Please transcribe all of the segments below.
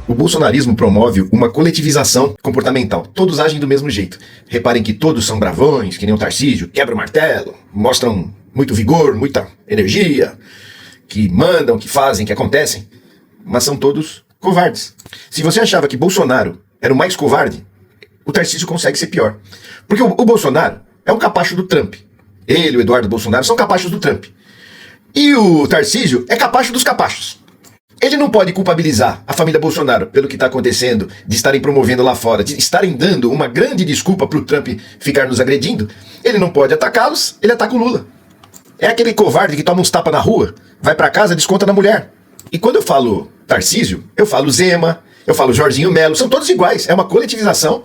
O bolsonarismo promove uma coletivização comportamental. Todos agem do mesmo jeito. Reparem que todos são bravões, que nem o Tarcísio, quebra o martelo, mostram muito vigor, muita energia, que mandam, que fazem, que acontecem, mas são todos covardes. Se você achava que Bolsonaro era o mais covarde, o Tarcísio consegue ser pior. Porque o Bolsonaro é um capacho do Trump. Ele e o Eduardo Bolsonaro são capachos do Trump. E o Tarcísio é capacho dos capachos. Ele não pode culpabilizar a família Bolsonaro pelo que está acontecendo, de estarem promovendo lá fora, de estarem dando uma grande desculpa para o Trump ficar nos agredindo. Ele não pode atacá-los, ele ataca o Lula. É aquele covarde que toma uns tapas na rua, vai para casa, desconta na mulher. E quando eu falo Tarcísio, eu falo Zema, eu falo Jorginho Melo, são todos iguais, é uma coletivização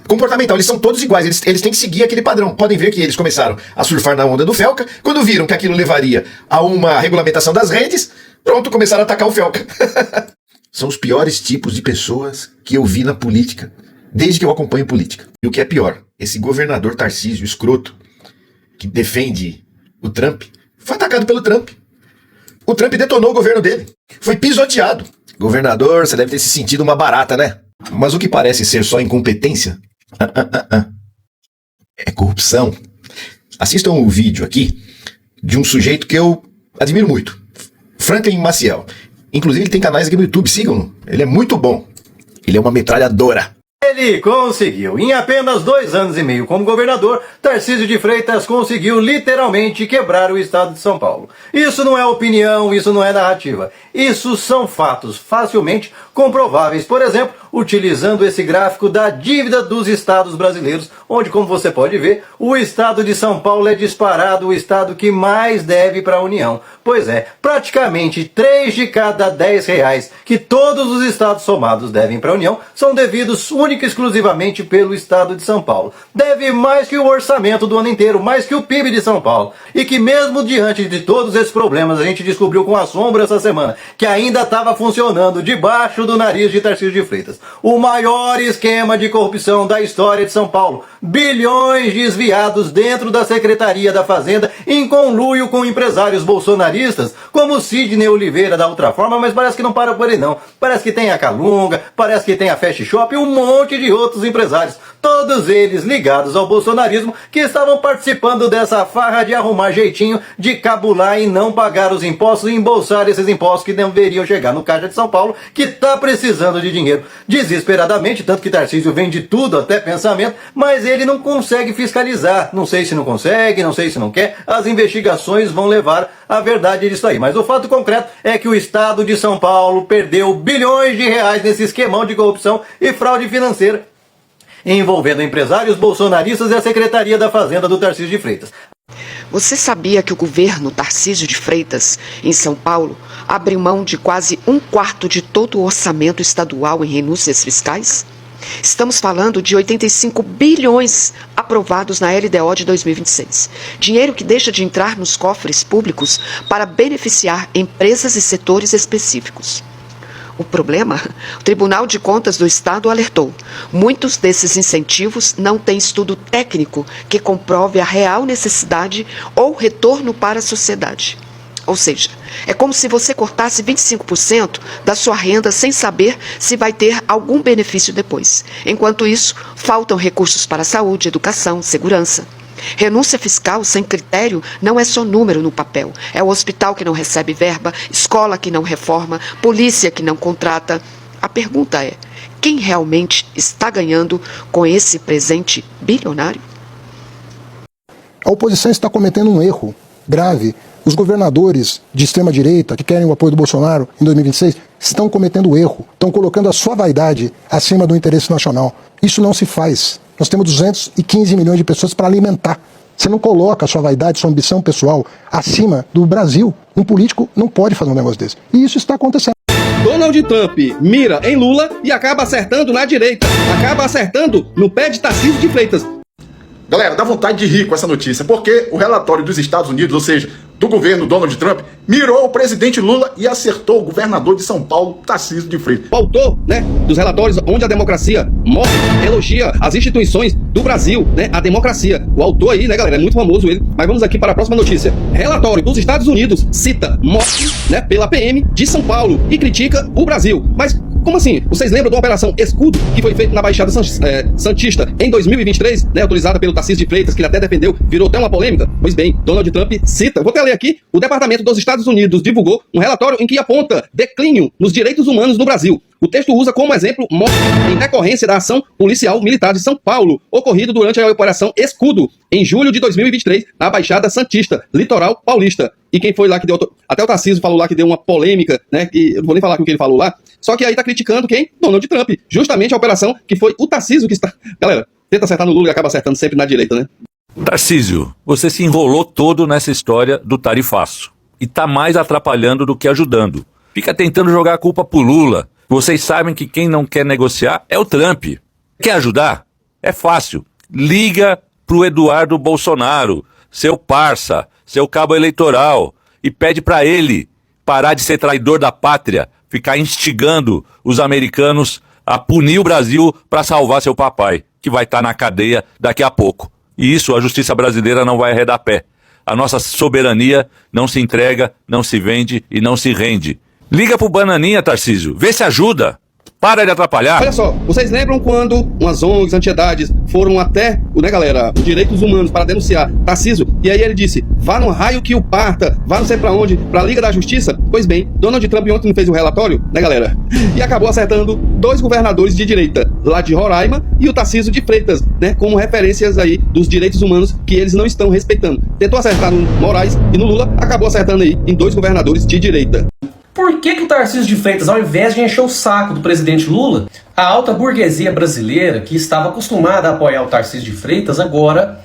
comportamental, eles são todos iguais, eles têm que seguir aquele padrão. Podem ver que eles começaram a surfar na onda do Felca, quando viram que aquilo levaria a uma regulamentação das redes, pronto, começaram a atacar o Felca. São os piores tipos de pessoas que eu vi na política, desde que eu acompanho política. E o que é pior, esse governador Tarcísio, escroto, que defende o Trump, foi atacado pelo Trump. O Trump detonou o governo dele, foi pisoteado. Governador, você deve ter se sentido uma barata, né? Mas o que parece ser só incompetência é corrupção. Assistam o vídeo aqui de um sujeito que eu admiro muito, Franklin Maciel. Inclusive ele tem canais aqui no YouTube, sigam-no. Ele é muito bom. Ele é uma metralhadora. Ele conseguiu. Em apenas 2 anos e meio como governador, Tarcísio de Freitas conseguiu literalmente quebrar o estado de São Paulo. Isso não é opinião, isso não é narrativa. Isso são fatos facilmente comprováveis. Por exemplo, utilizando esse gráfico da dívida dos estados brasileiros, onde, como você pode ver, o estado de São Paulo é disparado o estado que mais deve para a União. Pois é, praticamente 3 de cada 10 reais que todos os estados somados devem para a União são devidos única e exclusivamente pelo estado de São Paulo. Deve mais que o orçamento do ano inteiro, mais que o PIB de São Paulo. E que mesmo diante de todos esses problemas, a gente descobriu com assombro essa semana que ainda estava funcionando debaixo do nariz de Tarcísio de Freitas o maior esquema de corrupção da história de São Paulo. Bilhões desviados dentro da Secretaria da Fazenda em conluio com empresários bolsonaristas, como Sidney Oliveira da Ultraforma, mas parece que não para por aí não. Parece que tem a Calunga, parece que tem a Fast Shop e um monte de outros empresários. Todos eles ligados ao bolsonarismo, que estavam participando dessa farra de arrumar jeitinho de cabular e não pagar os impostos e embolsar esses impostos que deveriam chegar no Caixa de São Paulo, que está precisando de dinheiro desesperadamente, tanto que Tarcísio vende tudo, até pensamento, mas ele não consegue fiscalizar. Não sei se não consegue, não sei se não quer, as investigações vão levar a verdade disso aí. Mas o fato concreto é que o estado de São Paulo perdeu bilhões de reais nesse esquemão de corrupção e fraude financeira, envolvendo empresários bolsonaristas e a Secretaria da Fazenda do Tarcísio de Freitas. Você sabia que o governo Tarcísio de Freitas, em São Paulo, abriu mão de quase 1/4 de todo o orçamento estadual em renúncias fiscais? Estamos falando de 85 bilhões aprovados na LDO de 2026. Dinheiro que deixa de entrar nos cofres públicos para beneficiar empresas e setores específicos. O problema, o Tribunal de Contas do Estado alertou. Muitos desses incentivos não têm estudo técnico que comprove a real necessidade ou retorno para a sociedade. Ou seja, é como se você cortasse 25% da sua renda sem saber se vai ter algum benefício depois. Enquanto isso, faltam recursos para saúde, educação, segurança. Renúncia fiscal sem critério não é só número no papel. É o hospital que não recebe verba, escola que não reforma, polícia que não contrata. A pergunta é, quem realmente está ganhando com esse presente bilionário? A oposição está cometendo um erro grave. Os governadores de extrema-direita que querem o apoio do Bolsonaro em 2026 estão cometendo erro. Estão colocando a sua vaidade acima do interesse nacional. Isso não se faz. Nós temos 215 milhões de pessoas para alimentar. Você não coloca a sua vaidade, sua ambição pessoal acima do Brasil. Um político não pode fazer um negócio desse. E isso está acontecendo. Donald Trump mira em Lula e acaba acertando na direita. Acaba acertando no pé de Tarcísio de Freitas. Galera, dá vontade de rir com essa notícia, porque o relatório dos Estados Unidos, ou seja, do governo Donald Trump, mirou o presidente Lula e acertou o governador de São Paulo, Tarcísio de Freitas. O autor, dos relatórios onde a democracia mostra, elogia as instituições do Brasil, a democracia. O autor aí, galera, é muito famoso ele. Mas vamos aqui para a próxima notícia. Relatório dos Estados Unidos cita morte, pela PM de São Paulo e critica o Brasil. Mas Como assim? Vocês lembram de uma operação Escudo que foi feita na Baixada Santista em 2023, né, autorizada pelo Tarcísio de Freitas, que ele até defendeu, virou até uma polêmica? Pois bem, Donald Trump cita, vou até ler aqui, o Departamento dos Estados Unidos divulgou um relatório em que aponta declínio nos direitos humanos no Brasil. O texto usa como exemplo morte em decorrência da ação policial militar de São Paulo, ocorrido durante a Operação Escudo, em julho de 2023, na Baixada Santista, litoral paulista. E quem foi lá que deu... Até o Tarcísio falou lá que deu uma polêmica, né? E eu não vou nem falar com o que ele falou lá. Só que aí tá criticando quem? Donald Trump. Justamente a operação que foi o Tarcísio que está... Galera, tenta acertar no Lula e acaba acertando sempre na direita, né? Tarcísio, você se enrolou todo nessa história do tarifaço. E tá mais atrapalhando do que ajudando. Fica tentando jogar a culpa pro Lula. Vocês sabem que quem não quer negociar é o Trump. Quer ajudar? É fácil. Liga pro Eduardo Bolsonaro, seu parça, seu cabo eleitoral, e pede pra ele parar de ser traidor da pátria, ficar instigando os americanos a punir o Brasil para salvar seu papai, que vai estar na cadeia daqui a pouco. E isso a justiça brasileira não vai arredar pé. A nossa soberania não se entrega, não se vende e não se rende. Liga pro Bananinha, Tarcísio. Vê se ajuda. Para de atrapalhar. Olha só, vocês lembram quando umas ONGs, entidades foram até, né, galera, os direitos humanos para denunciar Tarcísio? E aí ele disse, vá no raio que o parta, vá não sei pra onde, pra Liga da Justiça? Pois bem, Donald Trump ontem não fez o relatório, né, galera? E acabou acertando 2 governadores de direita, lá de Roraima e o Tarcísio de Freitas, né, como referências aí dos direitos humanos que eles não estão respeitando. Tentou acertar no Moraes e no Lula, acabou acertando aí em 2 governadores de direita. Por que o Tarcísio de Freitas, ao invés de encher o saco do presidente Lula, a alta burguesia brasileira, que estava acostumada a apoiar o Tarcísio de Freitas, agora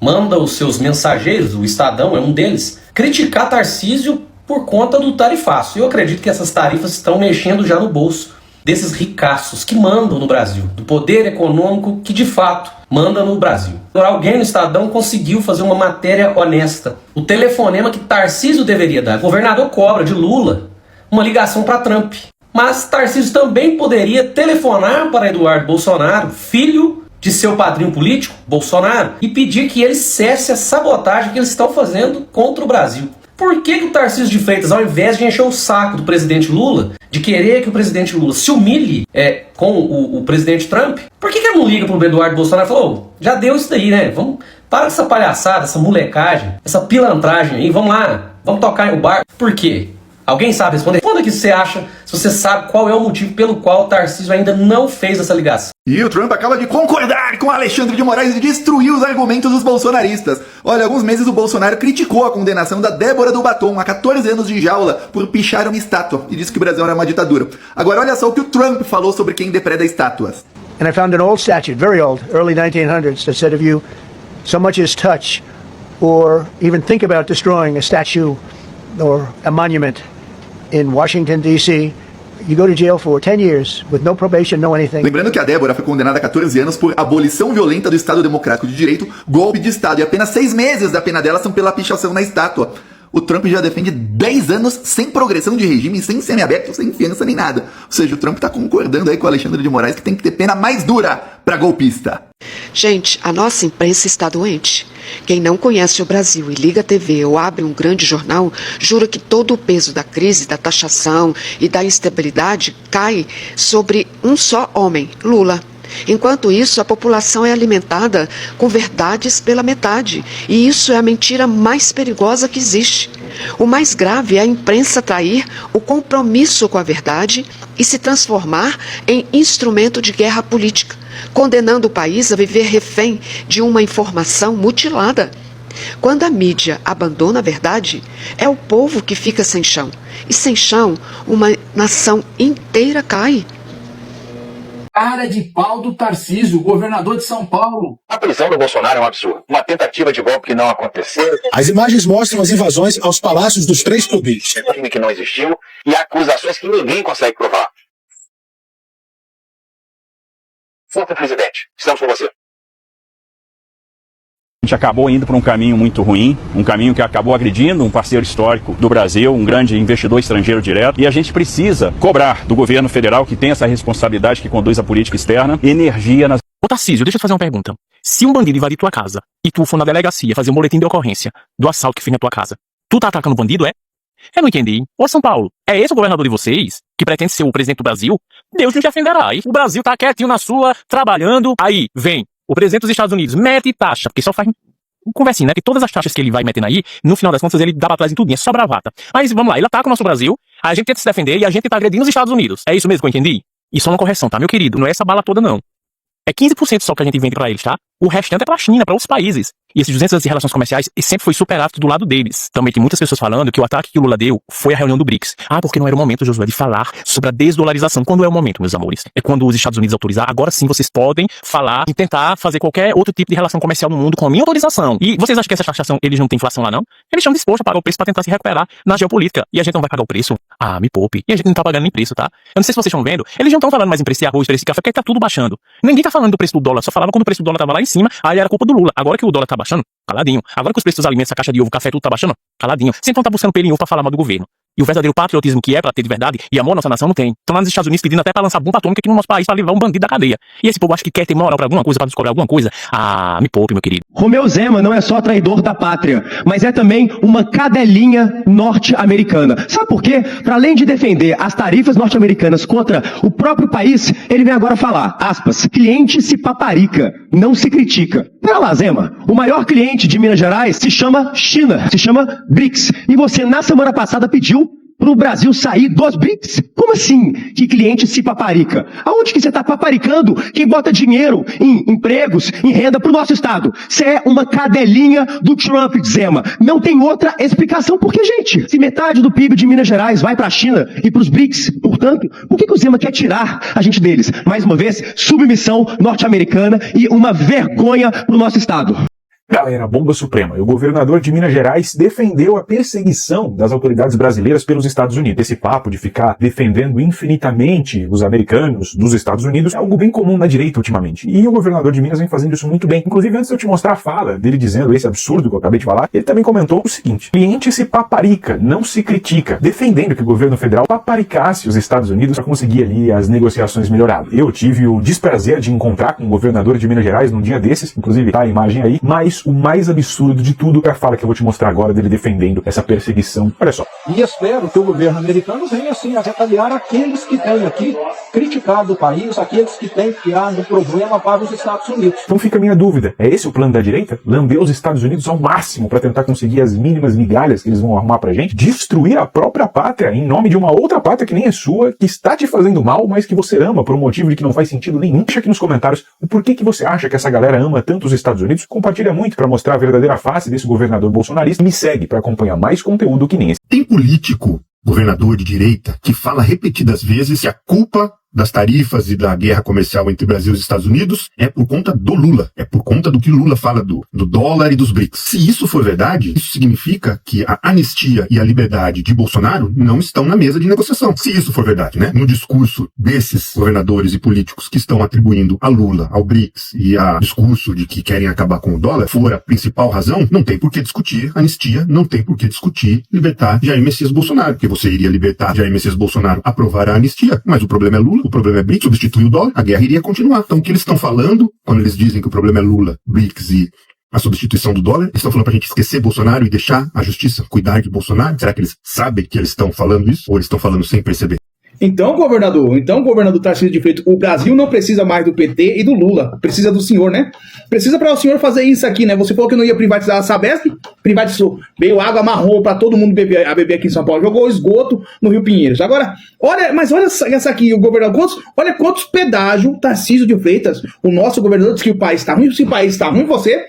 manda os seus mensageiros, o Estadão é um deles, criticar Tarcísio por conta do tarifaço? Eu acredito que essas tarifas estão mexendo já no bolso desses ricaços que mandam no Brasil, do poder econômico que de fato manda no Brasil. Alguém no Estadão conseguiu fazer uma matéria honesta. O telefonema que Tarcísio deveria dar, o governador cobra de Lula uma ligação para Trump. Mas Tarcísio também poderia telefonar para Eduardo Bolsonaro, filho de seu padrinho político, Bolsonaro, e pedir que ele cesse a sabotagem que eles estão fazendo contra o Brasil. Por que o Tarcísio de Freitas, ao invés de encher o saco do presidente Lula, de querer que o presidente Lula se humilhe com o presidente Trump, por que ele não liga para o Eduardo Bolsonaro e falou, já deu isso daí, né? Para com essa palhaçada, essa molecagem, essa pilantragem aí, vamos lá, vamos tocar o barco. Por quê? Alguém sabe responder? Responda aqui se você acha, se você sabe qual é o motivo pelo qual o Tarcísio ainda não fez essa ligação. E o Trump acaba de concordar com Alexandre de Moraes e destruir os argumentos dos bolsonaristas. Olha, há alguns meses o Bolsonaro criticou a condenação da Débora do Batom a 14 anos de jaula por pichar uma estátua e disse que o Brasil era uma ditadura. Agora olha só o que o Trump falou sobre quem depreda estátuas. And I found an old statute, very old, early 1900s, that said if you so much as touch or even think about destroying a statue or a monument in Washington, D.C., you go to jail for 10 years with no probation, no anything. Lembrando que a Débora foi condenada a 14 anos por abolição violenta do Estado Democrático de Direito, golpe de Estado, e apenas 6 meses da pena dela são pela pichação na estátua. O Trump já defende 10 anos sem progressão de regime, sem semiaberto, sem fiança nem nada. Ou seja, o Trump tá concordando aí com o Alexandre de Moraes que tem que ter pena mais dura pra golpista. Gente, a nossa imprensa está doente. Quem não conhece o Brasil e liga a TV ou abre um grande jornal, jura que todo o peso da crise, da taxação e da instabilidade cai sobre um só homem, Lula. Enquanto isso, a população é alimentada com verdades pela metade. E isso é a mentira mais perigosa que existe. O mais grave é a imprensa trair o compromisso com a verdade e se transformar em instrumento de guerra política, condenando o país a viver refém de uma informação mutilada. Quando a mídia abandona a verdade, é o povo que fica sem chão. E sem chão, uma nação inteira cai. Cara de pau do Tarcísio, governador de São Paulo. A prisão do Bolsonaro é um absurdo. Uma tentativa de golpe que não aconteceu. As imagens mostram as invasões aos palácios dos 3 poderes. É um crime que não existiu e acusações que ninguém consegue provar. Senhor presidente, estamos com você. A gente acabou indo para um caminho muito ruim, um caminho que acabou agredindo um parceiro histórico do Brasil, um grande investidor estrangeiro direto, e a gente precisa cobrar do governo federal, que tem essa responsabilidade, que conduz a política externa, energia nas... Ô Tarcísio, deixa eu te fazer uma pergunta. Se um bandido invadir tua casa e tu for na delegacia fazer um boletim de ocorrência do assalto que fez na tua casa, tu tá atacando o bandido, é? Eu não entendi. Ô São Paulo, é esse o governador de vocês? Que que pretende ser o presidente do Brasil, Deus nos defenderá. Aí o Brasil tá quietinho na sua, trabalhando, aí vem o presidente dos Estados Unidos, mete taxa, porque só faz conversinha, né? Que todas as taxas que ele vai metendo aí, no final das contas ele dá pra trás em tudo, é só bravata. Mas vamos lá, ele ataca o nosso Brasil, a gente tenta se defender e a gente tá agredindo os Estados Unidos. É isso mesmo que eu entendi? E só uma correção, tá, meu querido? Não é essa bala toda, não. É 15% só que a gente vende pra eles, tá? O restante é pra China, pra outros países. E esses 200 anos de relações comerciais sempre foi superávit do lado deles. Também tem muitas pessoas falando que o ataque que o Lula deu foi a reunião do BRICS. Ah, porque não era o momento, Josué, de falar sobre a desdolarização. Quando é o momento, meus amores? É quando os Estados Unidos autorizar. Agora sim vocês podem falar e tentar fazer qualquer outro tipo de relação comercial no mundo com a minha autorização. E vocês acham que essa taxação, eles não têm inflação lá, não? Eles estão dispostos a pagar o preço pra tentar se recuperar na geopolítica. E a gente não vai pagar o preço? Ah, me poupe. E a gente não tá pagando nem preço, tá? Eu não sei se vocês estão vendo. Eles não estão falando mais em preço de arroz, preço de café, porque tá tudo baixando. Ninguém tá falando do preço do dólar. Só falava quando o preço do dólar tava lá em cima, aí era culpa do Lula. Agora que o dólar tá baixando, caladinho. Agora que os preços dos alimentos, a caixa de ovo, café, tudo tá baixando, caladinho. Sempre vão tá buscando pelo em ovo pra falar mal do governo. E o verdadeiro patriotismo que é pra ter de verdade e amor à nossa nação não tem. Estão lá nos Estados Unidos pedindo até pra lançar bomba atômica aqui no nosso país pra livrar um bandido da cadeia. E esse povo acha que quer ter moral pra alguma coisa, pra nos cobrar alguma coisa. Ah, me poupe, meu querido. Romeu Zema não é só traidor da pátria, mas é também uma cadelinha norte-americana. Sabe por quê? Para além de defender as tarifas norte-americanas contra o próprio país, ele vem agora falar, aspas, cliente se paparica, não se critica. Pera lá, Zema, o maior cliente de Minas Gerais se chama China, se chama BRICS. E você, na semana passada, pediu para o Brasil sair dos BRICS? Como assim que cliente se paparica? Aonde que você está paparicando quem bota dinheiro em empregos, em renda para o nosso Estado? Você é uma cadelinha do Trump, Zema. Não tem outra explicação. Porque, gente, se metade do PIB de Minas Gerais vai para a China e para os BRICS, portanto, por que o Zema quer tirar a gente deles? Mais uma vez, submissão norte-americana e uma vergonha para o nosso Estado. Galera, bomba suprema. O governador de Minas Gerais defendeu a perseguição das autoridades brasileiras pelos Estados Unidos. Esse papo de ficar defendendo infinitamente os americanos dos Estados Unidos é algo bem comum na direita ultimamente. E o governador de Minas vem fazendo isso muito bem. Inclusive, antes de eu te mostrar a fala dele dizendo esse absurdo que eu acabei de falar, ele também comentou o seguinte: cliente se paparica, não se critica, defendendo que o governo federal paparicasse os Estados Unidos para conseguir ali as negociações melhoradas. Eu tive o desprazer de encontrar com o governador de Minas Gerais num dia desses, inclusive tá a imagem aí, mas o mais absurdo de tudo é a fala que eu vou te mostrar agora dele defendendo essa perseguição. Olha só. E espero que o governo americano venha assim a retaliar aqueles que têm aqui criticado o país, aqueles que têm criado problema para os Estados Unidos. Então fica a minha dúvida, é esse o plano da direita? Lamber os Estados Unidos ao máximo para tentar conseguir as mínimas migalhas que eles vão arrumar pra gente? Destruir a própria pátria em nome de uma outra pátria que nem é sua, que está te fazendo mal, mas que você ama por um motivo de que não faz sentido nenhum? Deixa aqui nos comentários o porquê que você acha que essa galera ama tanto os Estados Unidos. Compartilha muito para mostrar a verdadeira face desse governador bolsonarista. Me segue para acompanhar mais conteúdo que nem esse. Tem político, governador de direita, que fala repetidas vezes que a culpa das tarifas e da guerra comercial entre Brasil e Estados Unidos é por conta do Lula, é por conta do que Lula fala do dólar e dos BRICS. Se isso for verdade, isso significa que a anistia e a liberdade de Bolsonaro não estão na mesa de negociação. Se isso for verdade, né? No discurso desses governadores e políticos que estão atribuindo a Lula, ao BRICS e a discurso de que querem acabar com o dólar for a principal razão, não tem por que discutir anistia, não tem por que discutir libertar Jair Messias Bolsonaro, porque você iria libertar Jair Messias Bolsonaro, aprovar a anistia, mas o problema é Lula, o problema é BRICS, substituir o dólar, a guerra iria continuar. Então o que eles estão falando, quando eles dizem que o problema é Lula, BRICS e a substituição do dólar, eles estão falando pra gente esquecer Bolsonaro e deixar a justiça cuidar de Bolsonaro? Será que eles sabem que eles estão falando isso? Ou eles estão falando sem perceber? Então, governador Tarcísio de Freitas, o Brasil não precisa mais do PT e do Lula. Precisa do senhor, né? Precisa para o senhor fazer isso aqui, né? Você falou que não ia privatizar a Sabesp, privatizou. Veio água marrom para todo mundo beber aqui em São Paulo. Jogou esgoto no Rio Pinheiros. Agora, olha essa aqui, o governador. Olha quantos pedágios Tarcísio de Freitas, o nosso governador, diz que o país está ruim. Se o país está ruim, você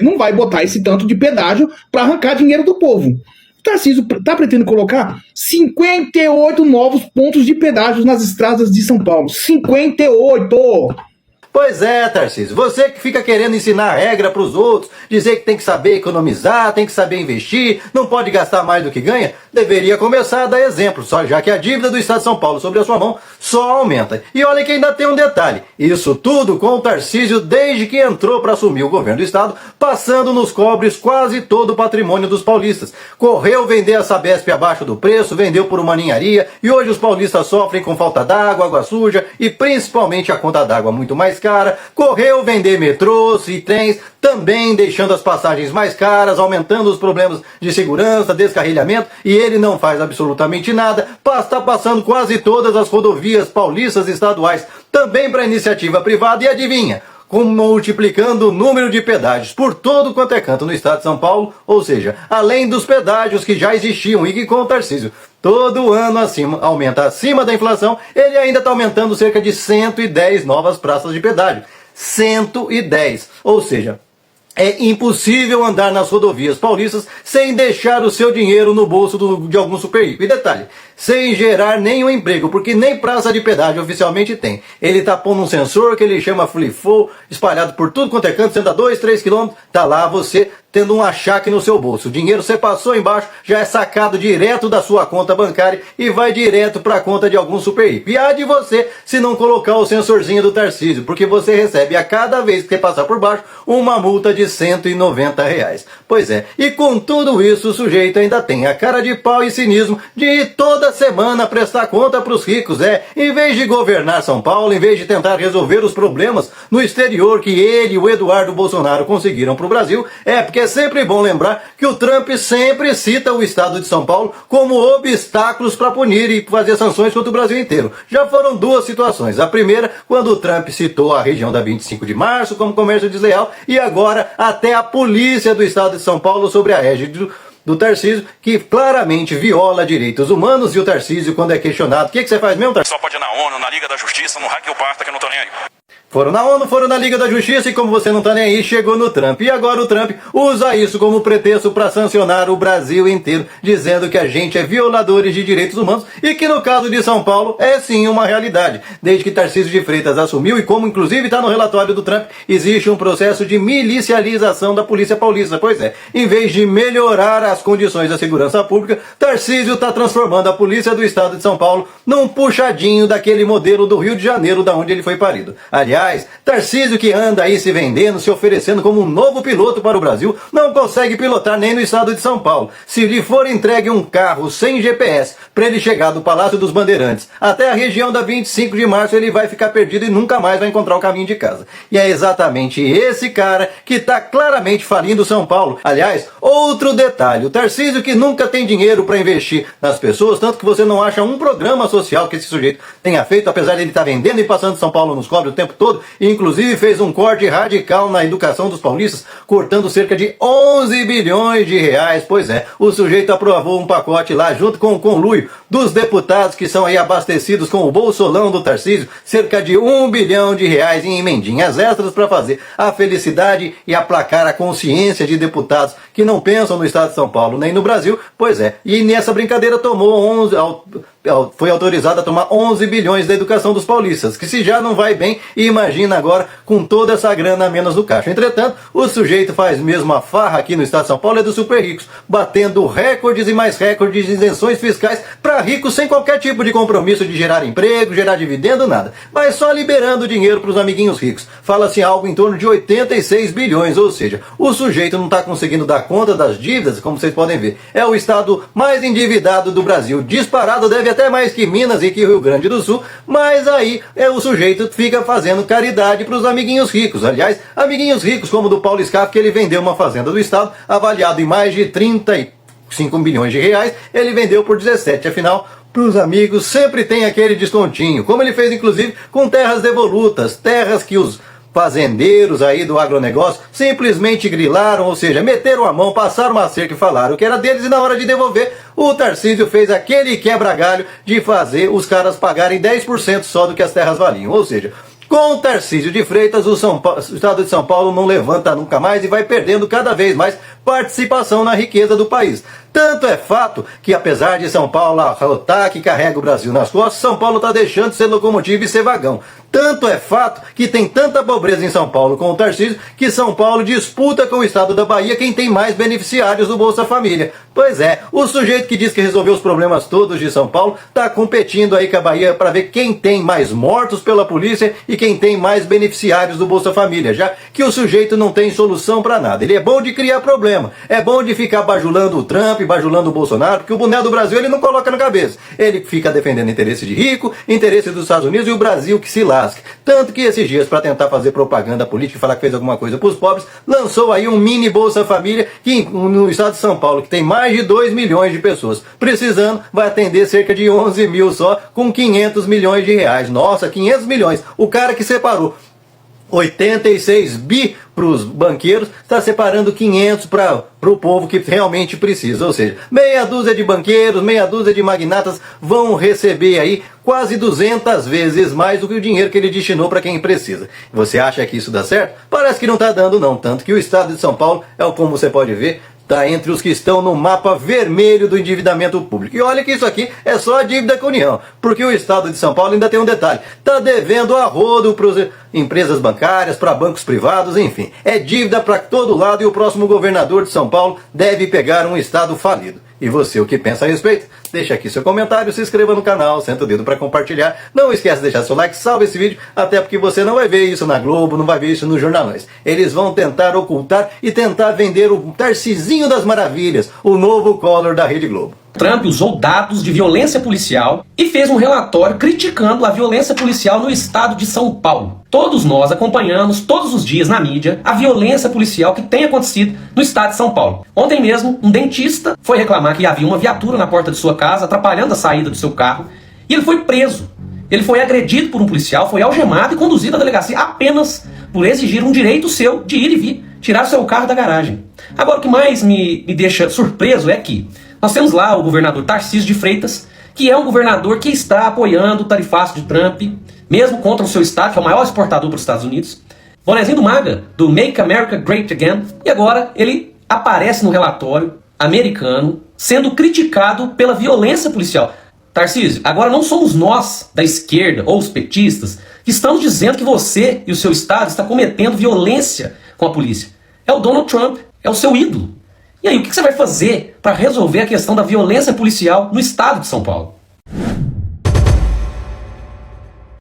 não vai botar esse tanto de pedágio para arrancar dinheiro do povo. Tarcísio está pretendendo colocar 58 novos pontos de pedágio nas estradas de São Paulo. 58! Pois é, Tarcísio, você que fica querendo ensinar regra para os outros, dizer que tem que saber economizar, tem que saber investir, não pode gastar mais do que ganha, deveria começar a dar exemplo, só já que a dívida do Estado de São Paulo sobre a sua mão só aumenta. E olha que ainda tem um detalhe, isso tudo com o Tarcísio desde que entrou para assumir o governo do Estado, passando nos cobres quase todo o patrimônio dos paulistas. Correu vender a Sabesp abaixo do preço, vendeu por uma ninharia, e hoje os paulistas sofrem com falta d'água, água suja e principalmente a conta d'água muito mais cara, correu vender metrôs e trens, também deixando as passagens mais caras, aumentando os problemas de segurança, descarrilhamento, e ele não faz absolutamente nada, está passando quase todas as rodovias paulistas estaduais também para iniciativa privada, e adivinha? Multiplicando o número de pedágios por todo quanto é canto no estado de São Paulo, ou seja, além dos pedágios que já existiam e que com o Tarcísio todo ano aumenta acima da inflação, ele ainda está aumentando cerca de 110 novas praças de pedágio. 110, ou seja, é impossível andar nas rodovias paulistas sem deixar o seu dinheiro no bolso de algum super rico. E detalhe, sem gerar nenhum emprego, porque nem praça de pedágio oficialmente tem. Ele tá pondo um sensor que ele chama Free Flow, espalhado por tudo quanto é canto, você anda 2, 3 quilômetros, tá lá você tendo um achaque no seu bolso. O dinheiro você passou embaixo, já é sacado direto da sua conta bancária e vai direto para a conta de algum super rico. E há de você se não colocar o sensorzinho do Tarcísio, porque você recebe a cada vez que você passar por baixo uma multa de R$190. Pois é, e com tudo isso o sujeito ainda tem a cara de pau e cinismo de ir toda semana prestar conta para os ricos. Em vez de governar São Paulo, em vez de tentar resolver os problemas no exterior que ele e o Eduardo Bolsonaro conseguiram para o Brasil, porque é sempre bom lembrar que o Trump sempre cita o estado de São Paulo como obstáculos para punir e fazer sanções contra o Brasil inteiro. Já foram duas situações. A primeira, quando o Trump citou a região da 25 de março como comércio desleal, e agora até a polícia do estado de São Paulo sobre a égide do Tarcísio, que claramente viola direitos humanos. E o Tarcísio, quando é questionado, o que você faz mesmo, Tarcísio? Só pode ir na ONU, na Liga da Justiça, no hack ou parta, que eu não tô nem aí. Foram na ONU, foram na Liga da Justiça, e como você não tá nem aí, chegou no Trump. E agora o Trump usa isso como pretexto para sancionar o Brasil inteiro, dizendo que a gente é violadores de direitos humanos e que no caso de São Paulo é sim uma realidade. Desde que Tarcísio de Freitas assumiu, e como inclusive está no relatório do Trump, existe um processo de milicialização da polícia paulista. Pois é, em vez de melhorar as condições da segurança pública, Tarcísio está transformando a polícia do estado de São Paulo num puxadinho daquele modelo do Rio de Janeiro, da onde ele foi parido. Aliás, Tarcísio, que anda aí se vendendo, se oferecendo como um novo piloto para o Brasil, não consegue pilotar nem no estado de São Paulo. Se lhe for entregue um carro sem GPS para ele chegar do Palácio dos Bandeirantes até a região da 25 de março, ele vai ficar perdido e nunca mais vai encontrar o caminho de casa. E é exatamente esse cara que está claramente falindo São Paulo. Aliás, outro detalhe, o Tarcísio, que nunca tem dinheiro para investir nas pessoas, tanto que você não acha um programa social que esse sujeito tenha feito, apesar de ele estar vendendo e passando São Paulo nos cobres o tempo todo, e inclusive fez um corte radical na educação dos paulistas, cortando cerca de 11 bilhões de reais. Pois é, o sujeito aprovou um pacote lá, junto com o conluio dos deputados que são aí abastecidos com o bolsolão do Tarcísio, cerca de 1 bilhão de reais em emendinhas extras para fazer a felicidade e aplacar a consciência de deputados que não pensam no estado de São Paulo nem no Brasil. Pois é, e nessa brincadeira foi autorizado a tomar 11 bilhões da educação dos paulistas, que se já não vai bem, imagina agora com toda essa grana a menos no caixa. Entretanto, o sujeito faz mesmo a farra aqui no estado de São Paulo, é dos super ricos, batendo recordes e mais recordes de isenções fiscais para ricos sem qualquer tipo de compromisso de gerar emprego, gerar dividendo, nada, mas só liberando dinheiro para os amiguinhos ricos. Fala-se algo em torno de 86 bilhões, ou seja, o sujeito não está conseguindo dar conta das dívidas, como vocês podem ver. É o estado mais endividado do Brasil, disparado, deve até mais que Minas e que Rio Grande do Sul, mas aí o sujeito fica fazendo caridade para os amiguinhos ricos. Aliás, amiguinhos ricos como o do Paulo Scaff, que ele vendeu uma fazenda do estado avaliado em mais de 35 bilhões de reais, ele vendeu por 17, afinal, para os amigos sempre tem aquele descontinho, como ele fez inclusive com terras devolutas, terras que os fazendeiros aí do agronegócio simplesmente grilaram, ou seja, meteram a mão, passaram uma cerca e falaram que era deles, e na hora de devolver, o Tarcísio fez aquele quebra-galho de fazer os caras pagarem 10% só do que as terras valiam. Ou seja, com o Tarcísio de Freitas, o estado de São Paulo não levanta nunca mais e vai perdendo cada vez mais participação na riqueza do país. Tanto é fato que, apesar de São Paulo arrotar que carrega o Brasil nas costas, São Paulo está deixando de ser locomotiva e ser vagão. Tanto é fato que tem tanta pobreza em São Paulo com o Tarcísio que São Paulo disputa com o estado da Bahia quem tem mais beneficiários do Bolsa Família. Pois é, o sujeito que diz que resolveu os problemas todos de São Paulo está competindo aí com a Bahia para ver quem tem mais mortos pela polícia e quem tem mais beneficiários do Bolsa Família, já que o sujeito não tem solução para nada. Ele é bom de criar problemas, problema. É bom de ficar bajulando o Trump, bajulando o Bolsonaro, porque o boné do Brasil ele não coloca na cabeça. Ele fica defendendo interesse de rico, interesse dos Estados Unidos e o Brasil que se lasque. Tanto que esses dias, para tentar fazer propaganda política e falar que fez alguma coisa para os pobres, lançou aí um mini Bolsa Família que no estado de São Paulo, que tem mais de 2 milhões de pessoas precisando, vai atender cerca de 11 mil só, com 500 milhões de reais. Nossa, 500 milhões. O cara que separou 86 bi para os banqueiros, está separando 500 para o povo que realmente precisa. Ou seja, meia dúzia de banqueiros, meia dúzia de magnatas vão receber aí quase 200 vezes mais do que o dinheiro que ele destinou para quem precisa. Você acha que isso dá certo? Parece que não está dando não, tanto que o estado de São Paulo, como você pode ver, está entre os que estão no mapa vermelho do endividamento público. E olha que isso aqui é só a dívida com a União, porque o estado de São Paulo ainda tem um detalhe, está devendo a rodo para empresas bancárias, para bancos privados, enfim. É dívida para todo lado e o próximo governador de São Paulo deve pegar um estado falido. E você, o que pensa a respeito? Deixa aqui seu comentário, se inscreva no canal, senta o dedo para compartilhar. Não esquece de deixar seu like, salve esse vídeo, até porque você não vai ver isso na Globo, não vai ver isso nos jornalões. Eles vão tentar ocultar e tentar vender o Tarcisinho das Maravilhas, o novo Collor da Rede Globo. Trump usou dados de violência policial e fez um relatório criticando a violência policial no estado de São Paulo. Todos nós acompanhamos todos os dias na mídia a violência policial que tem acontecido no estado de São Paulo. Ontem mesmo, um dentista foi reclamar que havia uma viatura na porta de sua casa atrapalhando a saída do seu carro e ele foi preso. Ele foi agredido por um policial, foi algemado e conduzido à delegacia apenas por exigir um direito seu de ir e vir, tirar seu carro da garagem. Agora, o que mais me deixa surpreso é que nós temos lá o governador Tarcísio de Freitas, que é um governador que está apoiando o tarifaço de Trump, mesmo contra o seu estado, que é o maior exportador para os Estados Unidos. Bonezinho do MAGA, do Make America Great Again, e agora ele aparece no relatório americano sendo criticado pela violência policial. Tarcísio, agora não somos nós, da esquerda, ou os petistas, que estamos dizendo que você e o seu estado está cometendo violência com a polícia. É o Donald Trump, é o seu ídolo. E aí, o que você vai fazer para resolver a questão da violência policial no estado de São Paulo?